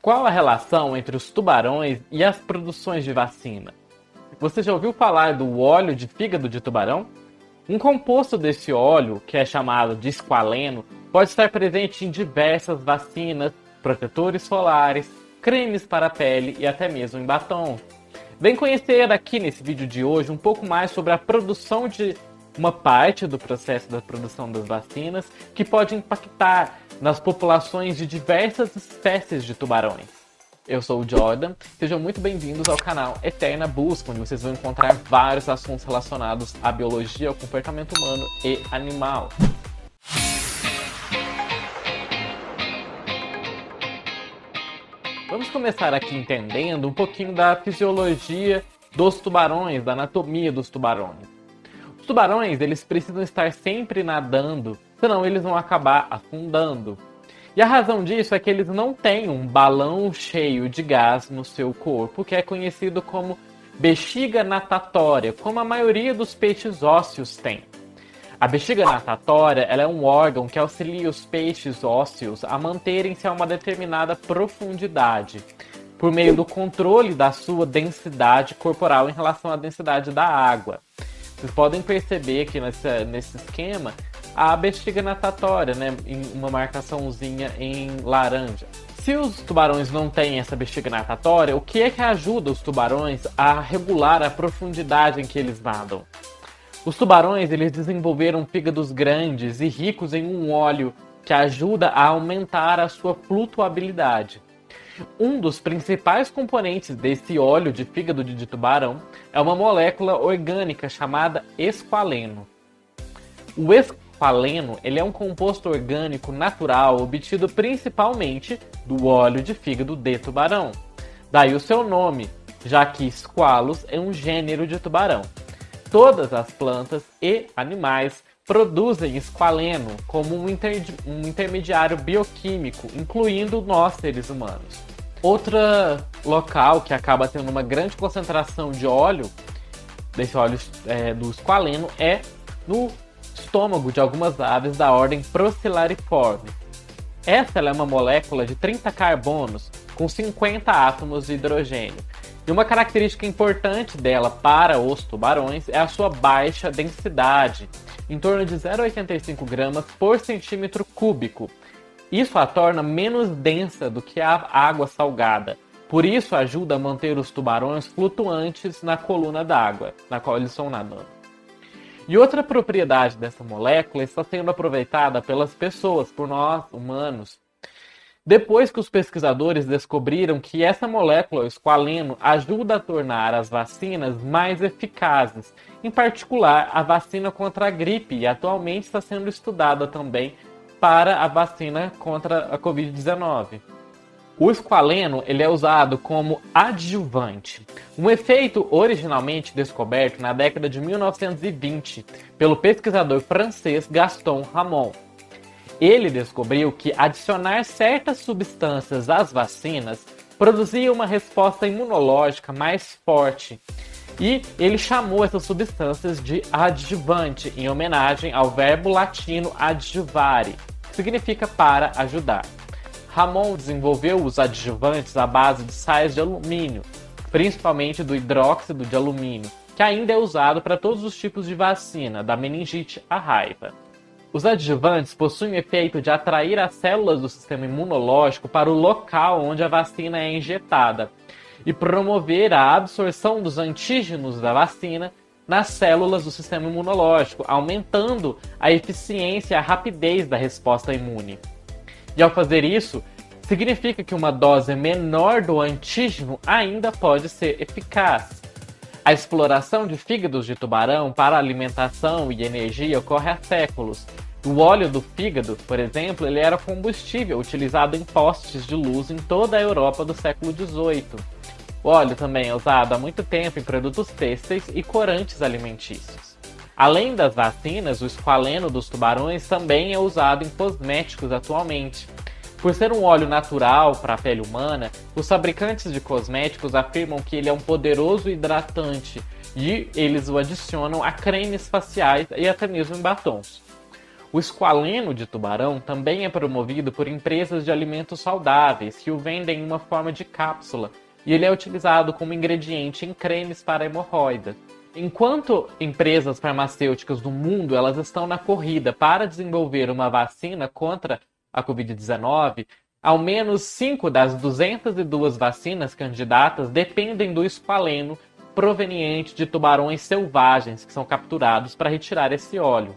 Qual a relação entre os tubarões e as produções de vacina? Você já ouviu falar do óleo de fígado de tubarão? Um composto desse óleo, que é chamado de esqualeno, pode estar presente em diversas vacinas, protetores solares, cremes para a pele e até mesmo em batom. Vem conhecer aqui nesse vídeo de hoje um pouco mais sobre a produção de uma parte do processo da produção das vacinas que pode impactar nas populações de diversas espécies de tubarões. Eu sou o Jordan, sejam muito bem-vindos ao canal Eterna Busca, onde vocês vão encontrar vários assuntos relacionados à biologia, ao comportamento humano e animal. Vamos começar aqui entendendo um pouquinho da fisiologia dos tubarões, da anatomia dos tubarões. Os tubarões, eles precisam estar sempre nadando, senão eles vão acabar afundando. E a razão disso é que eles não têm um balão cheio de gás no seu corpo, que é conhecido como bexiga natatória, como a maioria dos peixes ósseos tem. A bexiga natatória ela é um órgão que auxilia os peixes ósseos a manterem-se a uma determinada profundidade, por meio do controle da sua densidade corporal em relação à densidade da água. Vocês podem perceber que nesse esquema a bexiga natatória, né, em uma marcaçãozinha em laranja. Se os tubarões não têm essa bexiga natatória, o que é que ajuda os tubarões a regular a profundidade em que eles nadam? Os tubarões eles desenvolveram fígados grandes e ricos em um óleo que ajuda a aumentar a sua flutuabilidade. Um dos principais componentes desse óleo de fígado de tubarão é uma molécula orgânica chamada esqualeno. O esqualeno ele é um composto orgânico natural obtido principalmente do óleo de fígado de tubarão. Daí o seu nome, já que Squalus é um gênero de tubarão. Todas as plantas e animais produzem esqualeno como um intermediário bioquímico, incluindo nós, seres humanos. Outro local que acaba tendo uma grande concentração de óleo, desse óleo do esqualeno, é no estômago de algumas aves da ordem Procellariiformes. Essa é uma molécula de 30 carbonos com 50 átomos de hidrogênio. E uma característica importante dela para os tubarões é a sua baixa densidade, em torno de 0,85 gramas por centímetro cúbico. Isso a torna menos densa do que a água salgada. Por isso ajuda a manter os tubarões flutuantes na coluna d'água, na qual eles estão nadando. E outra propriedade dessa molécula está sendo aproveitada pelas pessoas, por nós, humanos. Depois que os pesquisadores descobriram que essa molécula, o esqualeno, ajuda a tornar as vacinas mais eficazes, em particular a vacina contra a gripe, e atualmente está sendo estudada também para a vacina contra a Covid-19. O esqualeno ele é usado como adjuvante, um efeito originalmente descoberto na década de 1920 pelo pesquisador francês Gaston Ramon. Ele descobriu que adicionar certas substâncias às vacinas produzia uma resposta imunológica mais forte. E ele chamou essas substâncias de adjuvante, em homenagem ao verbo latino adjuvare, que significa para ajudar. Ramon desenvolveu os adjuvantes à base de sais de alumínio, principalmente do hidróxido de alumínio, que ainda é usado para todos os tipos de vacina, da meningite à raiva. Os adjuvantes possuem o efeito de atrair as células do sistema imunológico para o local onde a vacina é injetada e promover a absorção dos antígenos da vacina nas células do sistema imunológico, aumentando a eficiência e a rapidez da resposta imune. E ao fazer isso, significa que uma dose menor do antígeno ainda pode ser eficaz. A exploração de fígados de tubarão para alimentação e energia ocorre há séculos. O óleo do fígado, por exemplo, ele era combustível utilizado em postes de luz em toda a Europa do século XVIII. O óleo também é usado há muito tempo em produtos têxteis e corantes alimentícios. Além das vacinas, o esqualeno dos tubarões também é usado em cosméticos atualmente. Por ser um óleo natural para a pele humana, os fabricantes de cosméticos afirmam que ele é um poderoso hidratante e eles o adicionam a cremes faciais e até mesmo em batons. O esqualeno de tubarão também é promovido por empresas de alimentos saudáveis que o vendem em uma forma de cápsula e ele é utilizado como ingrediente em cremes para hemorroidas. Enquanto empresas farmacêuticas do mundo elas estão na corrida para desenvolver uma vacina contra a Covid-19, ao menos 5 das 202 vacinas candidatas dependem do esqualeno proveniente de tubarões selvagens que são capturados para retirar esse óleo.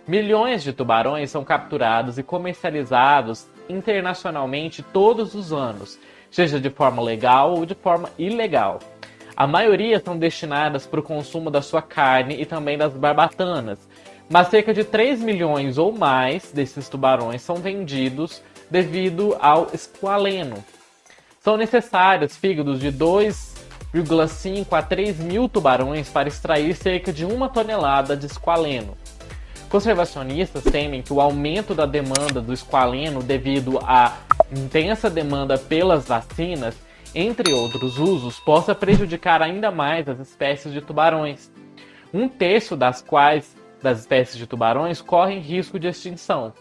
Milhões de tubarões são capturados e comercializados internacionalmente todos os anos, seja de forma legal ou de forma ilegal. A maioria são destinadas para o consumo da sua carne e também das barbatanas, mas cerca de 3 milhões ou mais desses tubarões são vendidos devido ao esqualeno. São necessários fígados de 2,5 a 3 mil tubarões para extrair cerca de 1 tonelada de esqualeno. Conservacionistas temem que o aumento da demanda do esqualeno devido à intensa demanda pelas vacinas, entre outros usos, possa prejudicar ainda mais as espécies de tubarões. 1/3 das espécies de tubarões correm risco de extinção.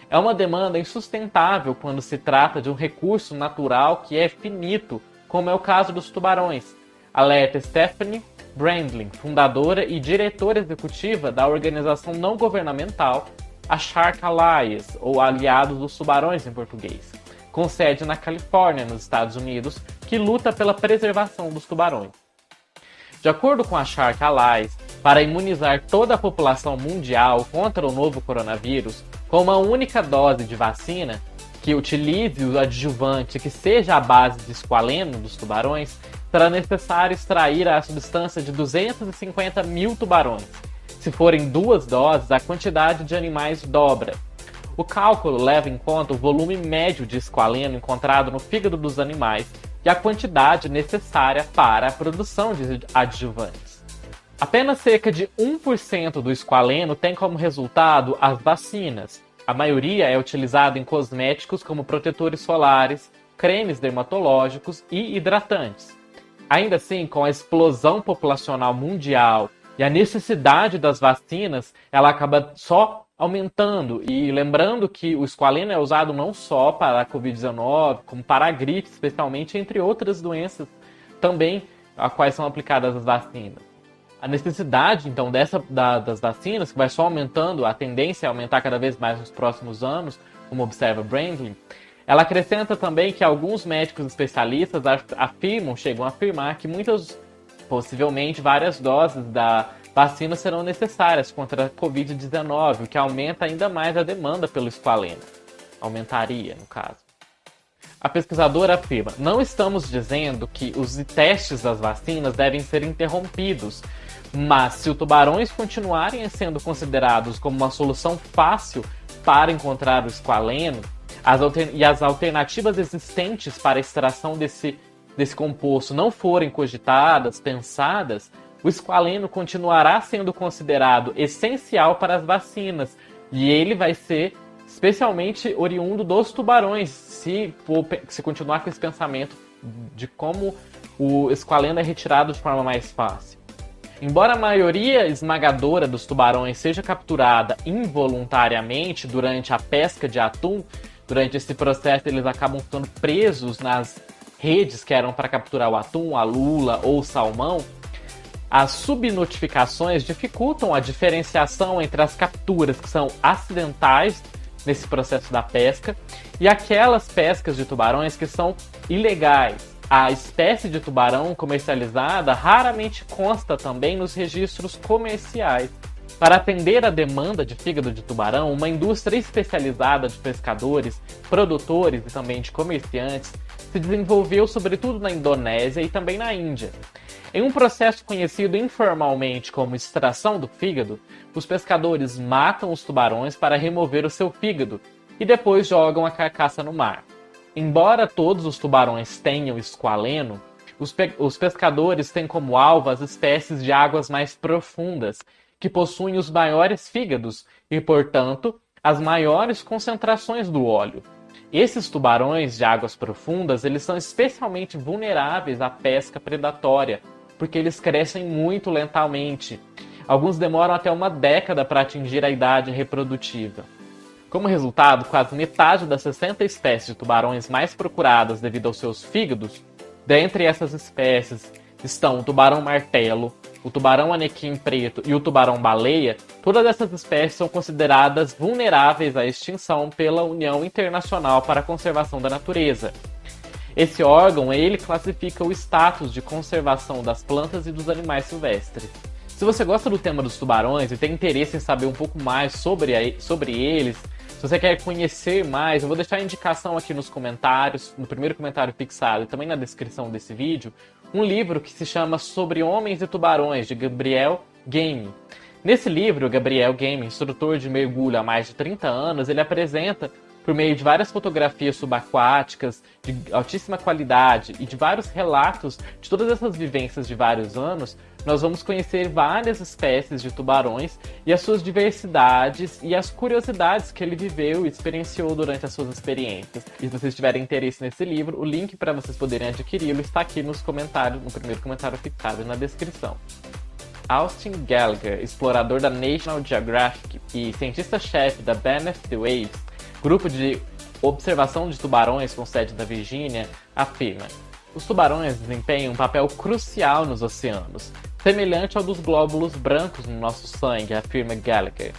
É uma demanda insustentável quando se trata de um recurso natural que é finito, como é o caso dos tubarões, alerta Stephanie Brandling, fundadora e diretora executiva da organização não governamental a Shark Alliance, ou Aliados dos Tubarões em português, com sede na Califórnia, nos Estados Unidos, que luta pela preservação dos tubarões. De acordo com a Shark Alliance, para imunizar toda a população mundial contra o novo coronavírus, com uma única dose de vacina, que utilize o adjuvante que seja a base de esqualeno dos tubarões, será necessário extrair a substância de 250 mil tubarões. Se forem 2 doses, a quantidade de animais dobra. O cálculo leva em conta o volume médio de esqualeno encontrado no fígado dos animais e a quantidade necessária para a produção de adjuvantes. Apenas cerca de 1% do esqualeno tem como resultado as vacinas. A maioria é utilizada em cosméticos como protetores solares, cremes dermatológicos e hidratantes. Ainda assim, com a explosão populacional mundial e a necessidade das vacinas, ela acaba só aumentando. E lembrando que o esqualeno é usado não só para a Covid-19, como para a gripe, especialmente, entre outras doenças também a quais são aplicadas as vacinas. A necessidade, então, das vacinas, que vai só aumentando, a tendência é aumentar cada vez mais nos próximos anos, como observa Brandling, ela acrescenta também que alguns médicos especialistas chegam a afirmar que possivelmente várias doses da vacina serão necessárias contra a Covid-19, o que aumenta ainda mais a demanda pelo esqualeno. Aumentaria, no caso. A pesquisadora afirma: não estamos dizendo que os testes das vacinas devem ser interrompidos, mas se os tubarões continuarem sendo considerados como uma solução fácil para encontrar o esqualeno, as alternativas existentes para a extração desse composto não forem cogitadas, pensadas, o esqualeno continuará sendo considerado essencial para as vacinas e ele vai ser especialmente oriundo dos tubarões, se continuar com esse pensamento de como o esqualeno é retirado de forma mais fácil. Embora a maioria esmagadora dos tubarões seja capturada involuntariamente durante a pesca de atum, durante esse processo eles acabam ficando presos nas redes que eram para capturar o atum, a lula ou o salmão, as subnotificações dificultam a diferenciação entre as capturas que são acidentais nesse processo da pesca e aquelas pescas de tubarões que são ilegais. A espécie de tubarão comercializada raramente consta também nos registros comerciais. Para atender a demanda de fígado de tubarão, uma indústria especializada de pescadores, produtores e também de comerciantes se desenvolveu sobretudo na Indonésia e também na Índia. Em um processo conhecido informalmente como extração do fígado, os pescadores matam os tubarões para remover o seu fígado e depois jogam a carcaça no mar. Embora todos os tubarões tenham esqualeno, os pescadores têm como alvo as espécies de águas mais profundas, que possuem os maiores fígados e, portanto, as maiores concentrações do óleo. Esses tubarões de águas profundas, eles são especialmente vulneráveis à pesca predatória, porque eles crescem muito lentamente. Alguns demoram até uma década para atingir a idade reprodutiva. Como resultado, quase metade das 60 espécies de tubarões mais procuradas devido aos seus fígados, dentre essas espécies estão o tubarão-martelo, o tubarão-anequim preto e o tubarão-baleia. Todas essas espécies são consideradas vulneráveis à extinção pela União Internacional para a Conservação da Natureza. Esse órgão, ele classifica o status de conservação das plantas e dos animais silvestres. Se você gosta do tema dos tubarões e tem interesse em saber um pouco mais sobre eles, se você quer conhecer mais, eu vou deixar a indicação aqui nos comentários, no primeiro comentário fixado e também na descrição desse vídeo, um livro que se chama Sobre Homens e Tubarões, de Gabriel Game. Nesse livro, Gabriel Game, instrutor de mergulho há mais de 30 anos, ele apresenta, por meio de várias fotografias subaquáticas de altíssima qualidade e de vários relatos de todas essas vivências de vários anos, nós vamos conhecer várias espécies de tubarões e as suas diversidades e as curiosidades que ele viveu e experienciou durante as suas experiências. E se vocês tiverem interesse nesse livro, o link para vocês poderem adquiri-lo está aqui nos comentários, no primeiro comentário fixado e na descrição. Austin Gallagher, explorador da National Geographic e cientista-chefe da Beneath the Waves, grupo de observação de tubarões com sede na Virgínia, afirma: os tubarões desempenham um papel crucial nos oceanos, semelhante ao dos glóbulos brancos no nosso sangue, afirma Gallagher.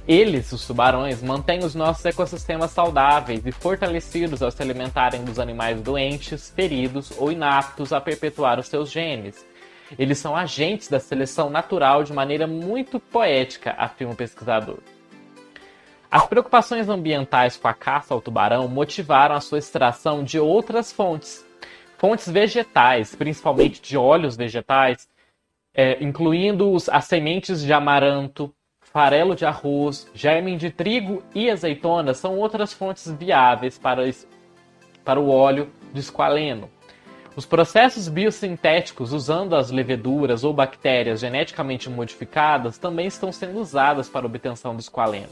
Eles, os tubarões, mantêm os nossos ecossistemas saudáveis e fortalecidos ao se alimentarem dos animais doentes, feridos ou inaptos a perpetuar os seus genes. Eles são agentes da seleção natural de maneira muito poética, afirma o pesquisador. As preocupações ambientais com a caça ao tubarão motivaram a sua extração de outras fontes vegetais, principalmente de óleos vegetais, incluindo as sementes de amaranto, farelo de arroz, germe de trigo e azeitona, são outras fontes viáveis para o óleo de esqualeno. Os processos biosintéticos usando as leveduras ou bactérias geneticamente modificadas também estão sendo usadas para a obtenção do esqualeno.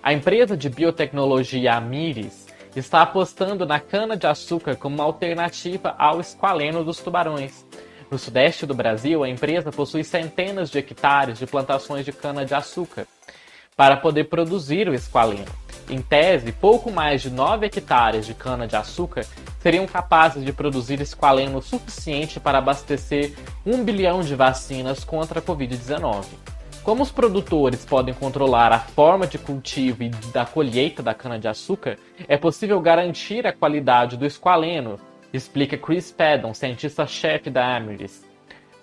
A empresa de biotecnologia Amyris está apostando na cana-de-açúcar como uma alternativa ao esqualeno dos tubarões. No sudeste do Brasil, a empresa possui centenas de hectares de plantações de cana-de-açúcar para poder produzir o esqualeno. Em tese, pouco mais de 9 hectares de cana-de-açúcar seriam capazes de produzir esqualeno suficiente para abastecer 1 bilhão de vacinas contra a Covid-19. Como os produtores podem controlar a forma de cultivo e da colheita da cana-de-açúcar, é possível garantir a qualidade do esqualeno, explica Chris Paddon, cientista-chefe da Amyris.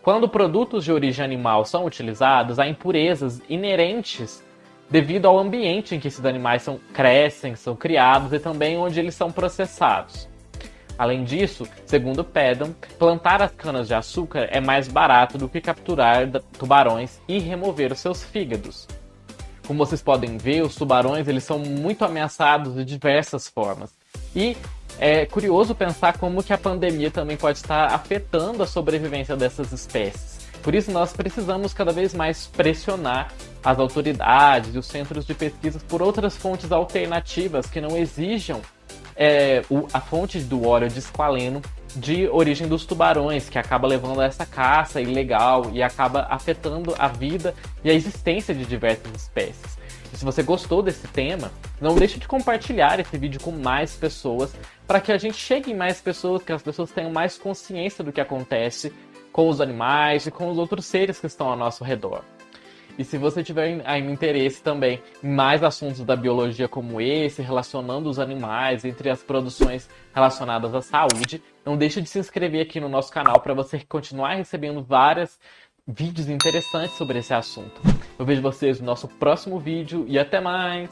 Quando produtos de origem animal são utilizados, há impurezas inerentes devido ao ambiente em que esses animais crescem, são criados e também onde eles são processados. Além disso, segundo Paddon, plantar as canas-de-açúcar é mais barato do que capturar tubarões e remover os seus fígados. Como vocês podem ver, os tubarões eles são muito ameaçados de diversas formas. E é curioso pensar como que a pandemia também pode estar afetando a sobrevivência dessas espécies. Por isso, nós precisamos cada vez mais pressionar as autoridades e os centros de pesquisa por outras fontes alternativas que não exijam a fonte do óleo de esqualeno de origem dos tubarões, que acaba levando a essa caça ilegal e acaba afetando a vida e a existência de diversas espécies. E se você gostou desse tema, não deixe de compartilhar esse vídeo com mais pessoas para que a gente chegue em mais pessoas, que as pessoas tenham mais consciência do que acontece com os animais e com os outros seres que estão ao nosso redor. E se você tiver ainda interesse também em mais assuntos da biologia como esse, relacionando os animais entre as produções relacionadas à saúde, não deixe de se inscrever aqui no nosso canal para você continuar recebendo vários vídeos interessantes sobre esse assunto. Eu vejo vocês no nosso próximo vídeo e até mais!